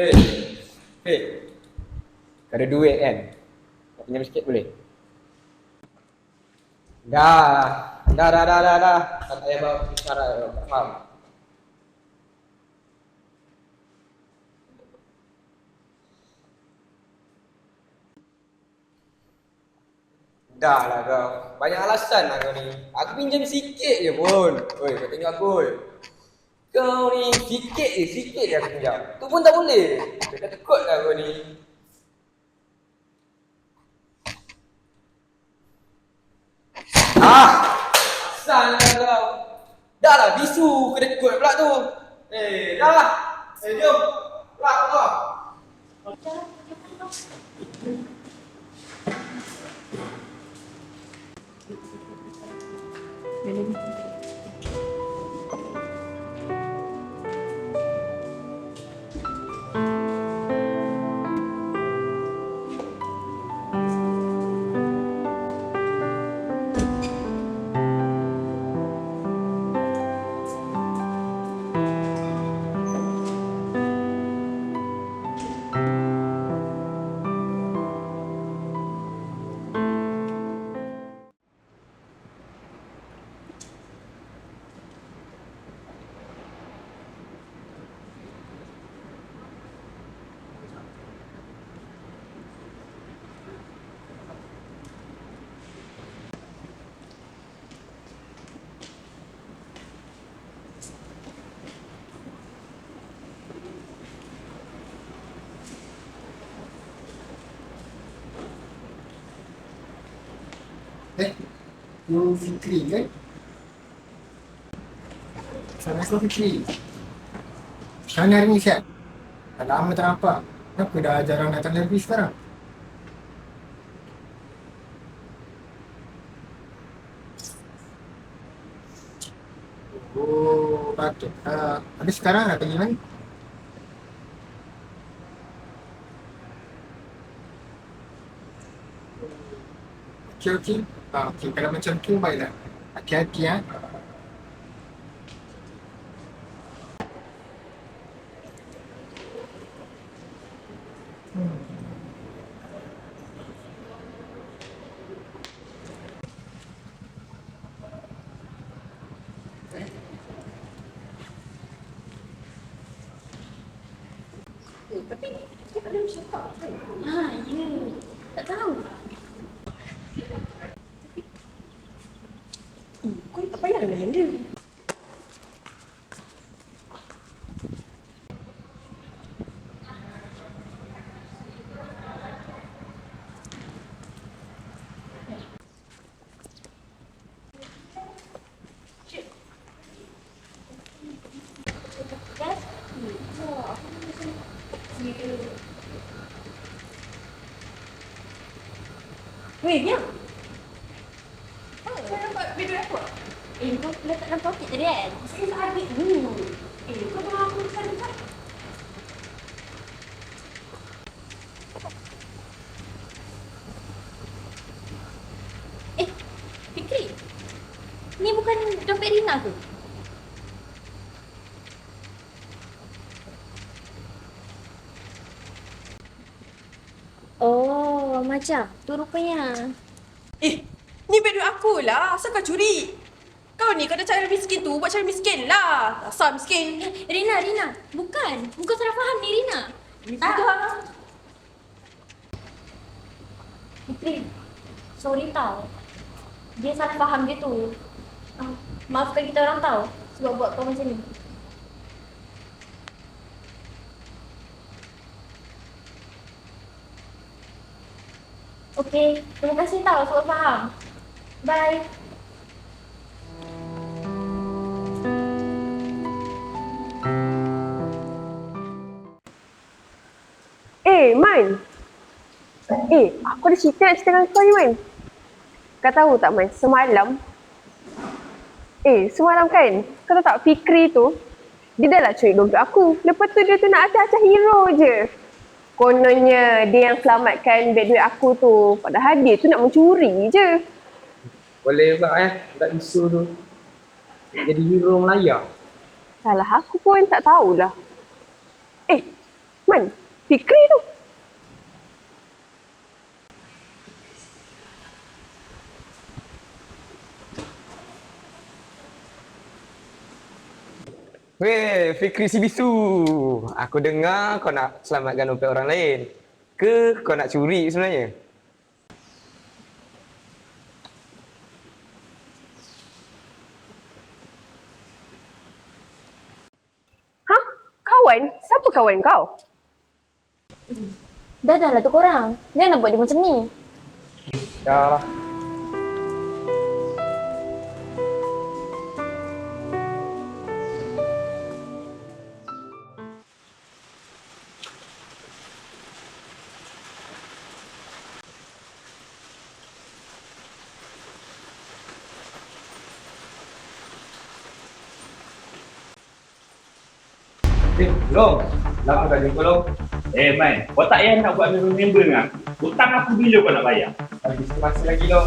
Eh, hey, kau ada duit kan? Nak pinjam sikit boleh? Dah. Tak payah bawa bicara, tak faham. Dah lah kau. Banyak alasan lah kau ni. Aku pinjam sikit je pun. Oi, kau tengok aku oi. Kau ni sikit je aku pinjam. Tu pun tak boleh. Dah tekut lah kau ni. Asal lah kau. Dah lah bisu kena tekut pula tu. Dah lah. Jom. Keluar. You Fikri kan? Assalamualaikum Fikri. Macam mana hari ni sihat? Dah lama tak nampak. Kenapa dah jarang datang lebih sekarang? Oh, patut. Habis sekarang nak pergi mana? Okey. Okey, kalau macam tu baiklah. Hati-hati ya. Tapi dia belum cakap kan? Ya. Tak tahu. Kau tak payah layan dia. Weh, diam. Kau nampak video aku? Kau letak dalam poket tadi kan? Saya tak ambil dulu. Kau tahu aku sana tak? Fikri. Ni bukan dompet Rina ke? Oh, macam tu rupanya. Ni beg duit aku lah. Asal kau curi? Kau ni kau dah cari miskin tu, buat cari miskin lah. Asal miskin. Rina. Bukan salah faham ni Rina. Fikri, sorry tau. Dia salah faham dia tu. Maafkan kita orang tau sebab buat kau macam ni. Okey, terima kasih tau sebab faham. Bye. Man. Aku ada cerita nak cerita dengan kau ni, Man. Kau tahu tak, Man? Semalam kan, kau tahu tak Fikri tu, dia dah lah curi dompet aku. Lepas tu dia tu nak acah-acah hero je. Kononnya dia yang selamatkan beg duit aku tu. Padahal dia tu nak mencuri je. Boleh pula tak isu tu. Jadi hero Melaya. Salah aku pun tak tahulah. Man, Fikri tu. Weh, Fikri si bisu. Aku dengar kau nak selamatkan dompet orang lain. Ke kau nak curi sebenarnya? Hah? Kawan? Siapa kawan kau? Dah lah tu korang. Jangan buat dia macam ni. Dah lah. Long. Lama tak jumpa, Long. Man, kau tak payah nak buat member dengan aku. Hutang aku bila kau nak bayar? Lagi semasa lagi, Long.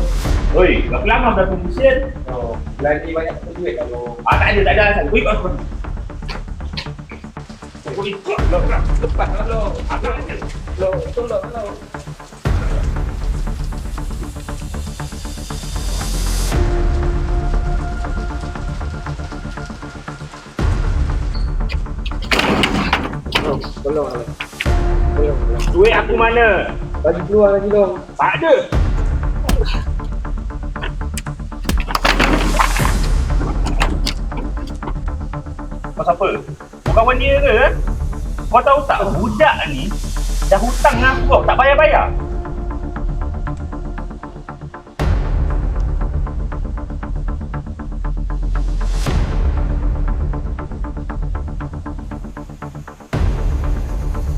Oi, berapa lama dah tunggu sial? Oh, bulan ni banyak duit kalau... Tak ada alasan. Kau ikut aku. Kau ikut, Long. Lepas lah, Long. Aku nak kena. Long, tolong, Long. Long, tolong, Long. Tolong, Long. Duit aku mana? Bagi keluar lagi, Long. Tak ada. Kau siapa? Kau kawan dia ke? Kau tahu tak budak ni dah hutang dengan aku tak bayar-bayar?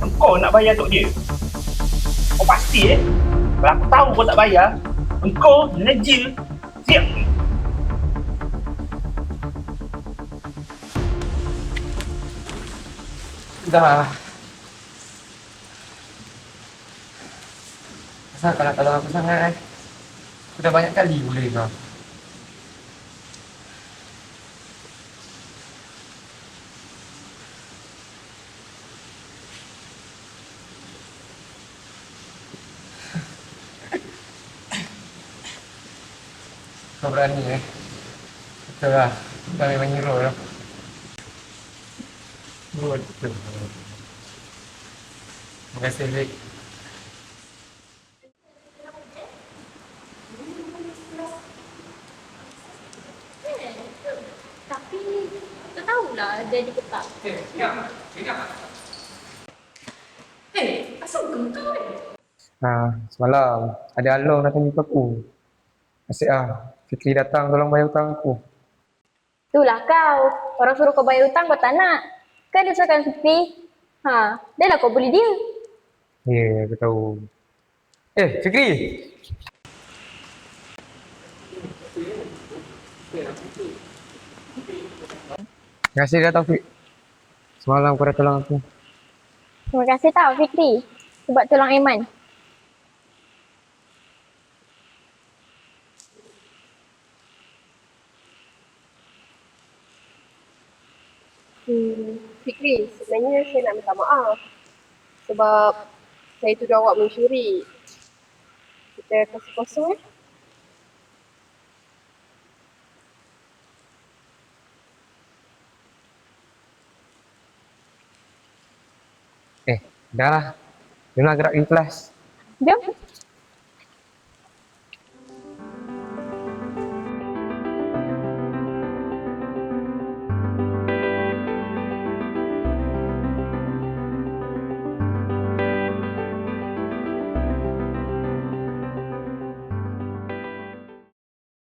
Engkau nak bayar untuk dia? Kau pasti kalau aku tahu kau tak bayar, engkau neja. Siap. Dah. Asal kau nak tolong aku sangat? Aku dah banyak kali boleh kau. Kau berani Betul lah. Kau memang hero lah. Betul. Terima kasih, Vic. Tapi, tu tahulah dia diketak. Asal bukan kau Semalam ada Along datang jumpa aku. Asyik Fikri datang tolong bayar hutang aku. Itulah kau. Orang suruh kau bayar hutang kau tak nak. Kan dia suruhkan Fikri. Dah lah kau bully dia. Ya, aku tahu. Fikri! Terima kasih dah Taufik. Semalam kau dah tolong aku. Terima kasih tau Fikri. Sebab tolong Aiman. Fikri, sebenarnya saya nak minta maaf. Sebab saya tuduh awak mencuri. Kita kosong-kosong Dah lah. Jomlah gerak di kelas. Jom.